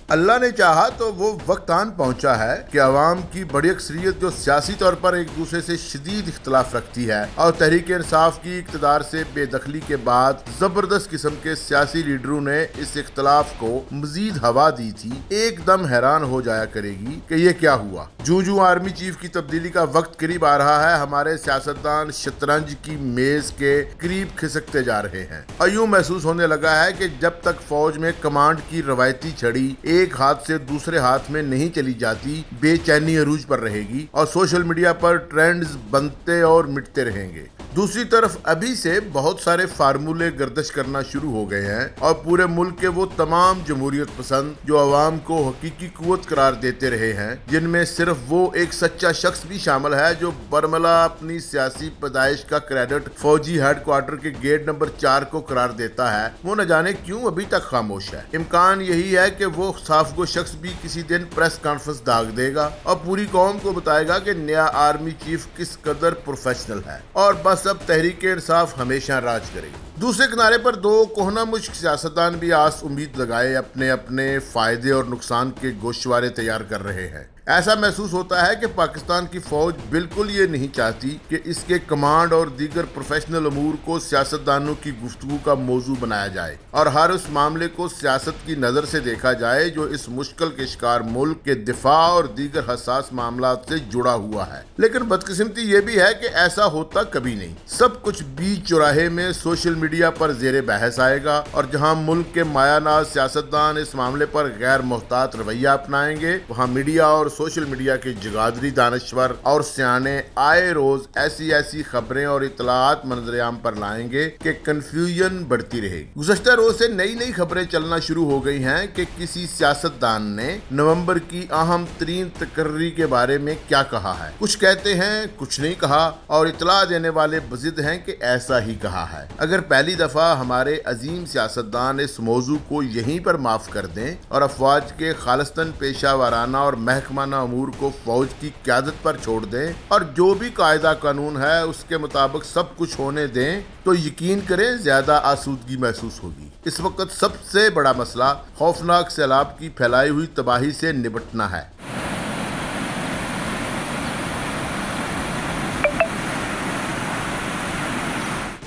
अल्लाह ने चाहा तो वो वक्त आन पहुंचा है कि अवाम की बड़ी अक्सरियत जो सियासी तौर पर एक दूसरे से शदीद इख्तलाफ रखती है और तहरीक इंसाफ की इक़्तिदार से बेदखली के बाद जबरदस्त किस्म के सियासी लीडरों ने इस इख्तलाफ को मजीद हवा दी थी, एकदम हैरान हो जाया करेगी कि ये क्या हुआ। जूं आर्मी चीफ की तब्दीली का वक्त करीब आ रहा है, हमारे सियासतदान शतरंज की मेज के करीब खिसकते जा रहे हैं और यूं महसूस होने लगा है कि जब तक फौज में कमांड की रवायती छड़ी एक हाथ से दूसरे हाथ में नहीं चली जाती, बेचैनी अरूज पर रहेगी और सोशल मीडिया पर ट्रेंड्स बनते और मिटते रहेंगे। दूसरी तरफ अभी से बहुत सारे फार्मूले गर्दिश करना शुरू हो गए हैं और पूरे मुल्क के वो तमाम जमहूरियत पसंद जो अवाम को हकीकी कुव्वत करार देते रहे हैं, जिनमें सिर्फ वो एक सच्चा शख्स भी शामिल है जो बरमला अपनी सियासी पैदाइश का क्रेडिट फौजी हेडक्वार्टर के गेट नंबर 4 को करार देता है, वो न जाने क्यों अभी तक खामोश है। इम्कान यही है कि वो साफगो शख्स भी किसी दिन प्रेस कॉन्फ्रेंस दाग देगा और पूरी कौम को बताएगा कि नया आर्मी चीफ किस कदर प्रोफेशनल है और बस अब तहरीक इंसाफ हमेशा राज करेगी। दूसरे किनारे पर दो कोहना मुश्क सियासतदान भी आस उम्मीद लगाए अपने अपने फायदे और नुकसान के गोशवारे तैयार कर रहे हैं। ऐसा महसूस होता है कि पाकिस्तान की फौज बिल्कुल ये नहीं चाहती कि इसके कमांड और दीगर प्रोफेशनल अमूर को सियासतदानों की गुफ्तगू का मौजू बनाया जाए और हर उस मामले को सियासत की नजर से देखा जाए जो इस मुश्किल के शिकार मुल्क के दिफा और दीगर हसास मामला से जुड़ा हुआ है। लेकिन बदकिस्मती ये भी है कि ऐसा होता कभी नहीं। सब कुछ बीच चौराहे में सोशल मीडिया पर जेरे बहस आएगा और जहां मुल्क के मायानाज सियासतदान इस मामले पर गैर मोहतात रवैया अपनाएंगे, वहां मीडिया और सोशल मीडिया के जगादरी दानश्वर और सियाने आए रोज ऐसी खबरें और इतलात मंजरेआम पर लाएंगे कि कंफ्यूजन बढ़ती रहेगी। गुज़श्ता रोज से नई खबरें चलना शुरू हो गई हैं कि किसी सियासतदान ने नवंबर की अहम तरीन तकर्री के बारे में क्या कहा है। कुछ कहते हैं, कुछ नहीं कहा और इतला देने वाले बजिद हैं कि ऐसा ही कहा है। अगर पहली दफा हमारे अजीम सियासतदान इस मौजू को यहीं पर माफ कर दें और अफवाज के खालिस्तान पेशा वाराना और महकमा अमूर को फौज की क़यादत पर छोड़ दें और जो भी कायदा कानून है उसके मुताबिक सब कुछ होने दें, तो यकीन करें ज्यादा आसूदगी महसूस होगी। इस वक्त सबसे बड़ा मसला खौफनाक सैलाब की फैलाई हुई तबाही से निपटना है।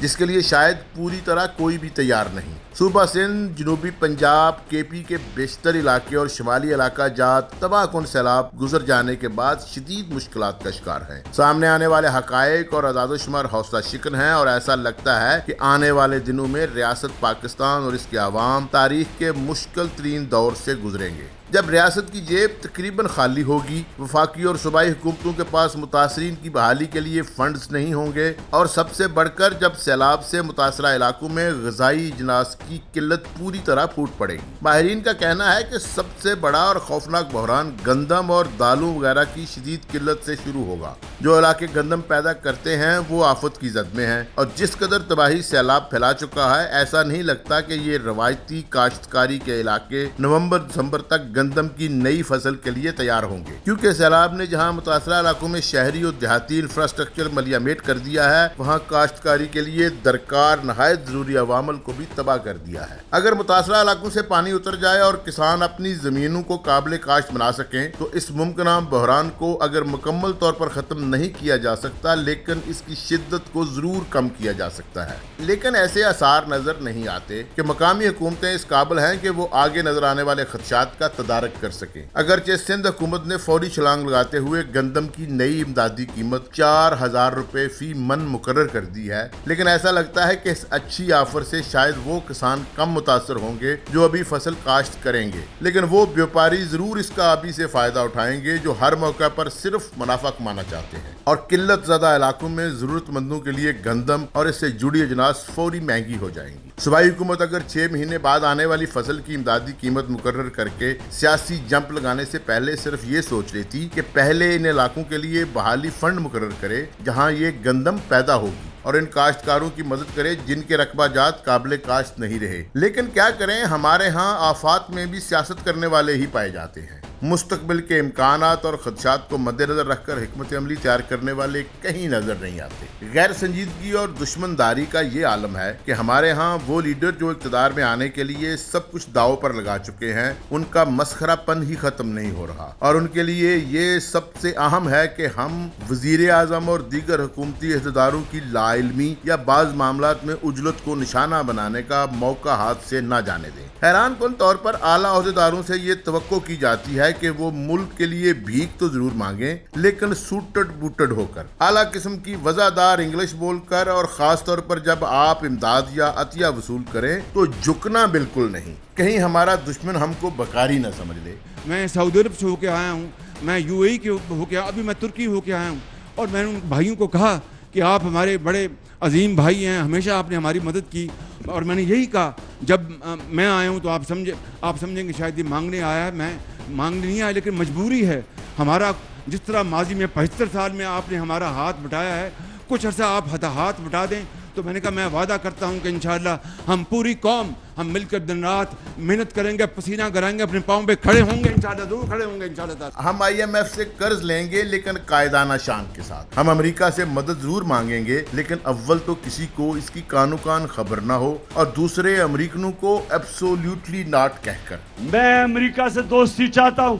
जिसके लिए शायद पूरी तरह कोई भी तैयार नहीं। सूबा सिंध, जनूबी पंजाब, केपी के बेशतर इलाके और शुमाली इलाका जात तबाहकुन सैलाब गुजर जाने के बाद शदीद मुश्किलात का शिकार हैं। सामने आने वाले हकायक और अदादोशुमार हौसला शिकन हैं और ऐसा लगता है कि आने वाले दिनों में रियासत पाकिस्तान और इसके अवाम तारीख के मुश्किल तरीन दौर से गुजरेंगे। जब रियासत की जेब तकरीबन खाली होगी, वफाकी और सूबाई हुकूमतों के पास मुतासरीन की बहाली के लिए फंड्स नहीं होंगे और सबसे बढ़कर जब सैलाब से मुतासरा इलाकों में ग़िज़ाई इजनास की किल्लत पूरी तरह फूट पड़ेगी। माहिरीन का कहना है कि सबसे बड़ा और खौफनाक बहरान गंदम और दालों वगैरह की शदीद किल्लत से शुरू होगा। जो इलाके गंदम पैदा करते हैं वो आफत की जद में हैं और जिस कदर तबाही सैलाब फैला चुका है, ऐसा नहीं लगता कि ये रवायती काश्तकारी के इलाके नवंबर दिसंबर तक गंदम की नई फसल के लिए तैयार होंगे, क्योंकि सैलाब ने जहां मुतासरा इलाकों में शहरी और देहाती इंफ्रास्ट्रक्चर मलियामेट कर दिया है, वहां काश्तकारी के लिए दरकार नहायत जरूरी अवामल को भी तबाह कर दिया है। अगर मुतासरा इलाकों से पानी उतर जाए और किसान अपनी जमीनों को काबिल काश्त बना सकें, तो इस मुमकिन बहरान को अगर मुकम्मल तौर पर खत्म नहीं किया जा सकता, लेकिन इसकी शिद्दत को जरूर कम किया जा सकता है। लेकिन ऐसे आसार नजर नहीं आते कि मकामी हुकूमतें इस काबिल हैं कि वो आगे नजर आने वाले खदशात का तदारक कर सके। अगरचे सिंध हुकूमत ने फौरी छलांग लगाते हुए गंदम की नई इमदादी कीमत 4000 रुपए फी मन मुकर्रर कर दी है, लेकिन ऐसा लगता है कि इस अच्छी ऑफर से शायद वो किसान कम मुतासर होंगे जो अभी फसल काश्त करेंगे, लेकिन वो व्यापारी जरूर इसका अभी से फायदा उठाएंगे जो हर मौका पर सिर्फ मुनाफा कमाना चाहते हैं। और किल्लत ज़्यादा इलाकों में जरूरतमंदों के लिए गंदम और इससे जुड़ी अजनास फौरी महंगी हो जाएंगी। सूबाई हुकूमत अगर 6 महीने बाद आने वाली फसल की इमदादी कीमत मुकर्रर करके सियासी जंप लगाने से पहले सिर्फ ये सोच लेती कि पहले इन इलाकों के लिए बहाली फंड मुकर्रर करे जहां ये गंदम पैदा होगी और इन काश्तकारों की मदद करे जिनके रकबा जात काबिल काश्त नहीं रहे। लेकिन क्या करें, हमारे यहाँ आफात में भी सियासत करने वाले ही पाए जाते हैं। मुस्तकबिल के इम्कानात और खदशात को मद्देनजर रखकर हिकमत अमली तैयार करने वाले कहीं नजर नहीं आते। गैर संजीदगी और दुश्मनदारी का ये आलम है कि हमारे यहाँ वो लीडर जो इक़्तिदार में आने के लिए सब कुछ दाव पर लगा चुके हैं, उनका मसखरापन ही खत्म नहीं हो रहा। और उनके लिए ये सबसे अहम है कि हम वजीर आज़म और दीगर हुकूमती अहदेदारों की लाइल्मी या बाज़ मामलात में उजलत को निशाना बनाने का मौका हाथ से न जाने दें। हैरान कुन तौर पर आला अहदेदारों से ये तवक्को की जाती है कि वो मुल्क के लिए भीख तो जरूर मांगे, लेकिन सूटड बूटड होकर, आला किस्म की वजादार इंग्लिश बोलकर, और खास तौर पर जब आप इमदाद या अतिया वसूल करें तो झुकना बिल्कुल नहीं। कहीं हमारा दुश्मन हमको बकारी न समझ ले। मैं सऊदी अरब से होके आया हूँ, मैं यूएई के होके, अभी मैं तुर्की होके आया हूँ, और मैंने उन भाइयों को कहा कि आप हमारे बड़े अजीम भाई हैं, हमेशा आपने हमारी मदद की। और मैंने यही कहा, जब मैं आया हूँ तो आप समझेंगे शायद ये मांगने आया है, मैं मांगने नहीं आया, लेकिन मजबूरी है हमारा। जिस तरह माजी में 75 साल में आपने हमारा हाथ बटाया है, कुछ अर्सा आप हाथ बटा दें। तो मैंने कहा मैं वादा करता हूं कि इंशाअल्लाह हम पूरी कौम हम मिलकर दिन रात मेहनत करेंगे, पसीना कराएंगे, अपने पाँव पे खड़े होंगे, इंशाअल्लाह जरूर खड़े होंगे इंशाअल्लाह। हम IMF से कर्ज लेंगे लेकिन कायदाना शान के साथ। हम अमेरिका से मदद जरूर मांगेंगे, लेकिन अव्वल तो किसी को इसकी कानो कान खबर ना हो, और दूसरे अमेरिकनों को एब्सोल्युटली नॉट कहकर। मैं अमेरिका से दोस्ती चाहता हूं,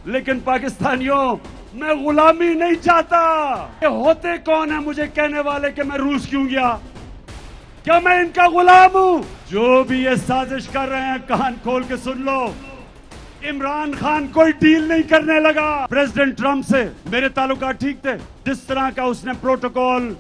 लेकिन पाकिस्तानियों मैं गुलामी नहीं चाहता। ये होते कौन है मुझे कहने वाले कि मैं रूस क्यों गया? क्या मैं इनका गुलाम हूं? जो भी ये साजिश कर रहे हैं कान खोल के सुन लो। इमरान खान कोई डील नहीं करने लगा प्रेसिडेंट ट्रंप से। मेरे ताल्लुकात ठीक थे। जिस तरह का उसने प्रोटोकॉल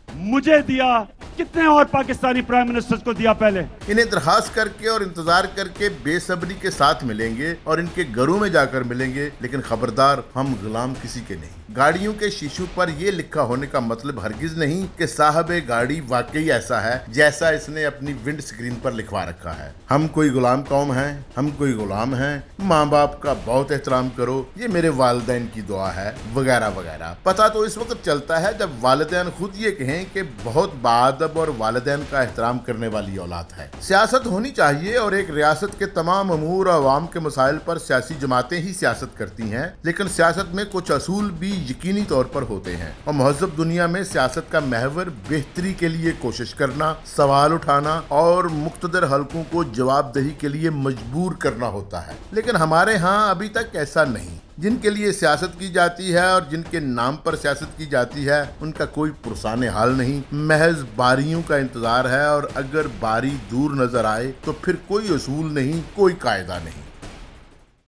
मुझे दिया, कितने और पाकिस्तानी प्राइम मिनिस्टर्स को दिया पहले। इन्हें दरखास्त करके और इंतजार करके बेसब्री के साथ मिलेंगे और इनके घरों में जाकर मिलेंगे, लेकिन खबरदार हम गुलाम किसी के नहीं। गाड़ियों के शीशों पर यह लिखा होने का मतलब हरगिज नहीं कि साहब गाड़ी वाकई ऐसा है जैसा इसने अपनी विंड स्क्रीन पर लिखवा रखा है। हम कोई गुलाम कौम हैं, हम कोई गुलाम हैं, माँ बाप का बहुत एहतराम करो, ये मेरे वालिदैन की दुआ है, वगैरह वगैरह। पता तो इस वक्त चलता है जब वालिदैन खुद ये कहें कि बहुत बाअदब और वालिदैन का एहतराम करने वाली औलाद है। सियासत होनी चाहिए और एक रियासत के तमाम अमूर और अवाम के मसाइल पर सियासी जमातें ही सियासत करती हैं, लेकिन सियासत में कुछ असूल भी यकीनी तौर पर होते हैं। और महज़ब दुनिया में सियासत का महवर बेहतरी के लिए कोशिश करना, सवाल उठाना और मुख्तदर हलकों को जवाबदेही के लिए मजबूर करना होता है। लेकिन हमारे यहाँ अभी तक ऐसा नहीं। जिनके लिए सियासत की जाती है और जिनके नाम पर सियासत की जाती है, उनका कोई पुरसाने हाल नहीं, महज बारियों का इंतजार है। और अगर बारी दूर नजर आए तो फिर कोई असूल नहीं, कोई कायदा नहीं।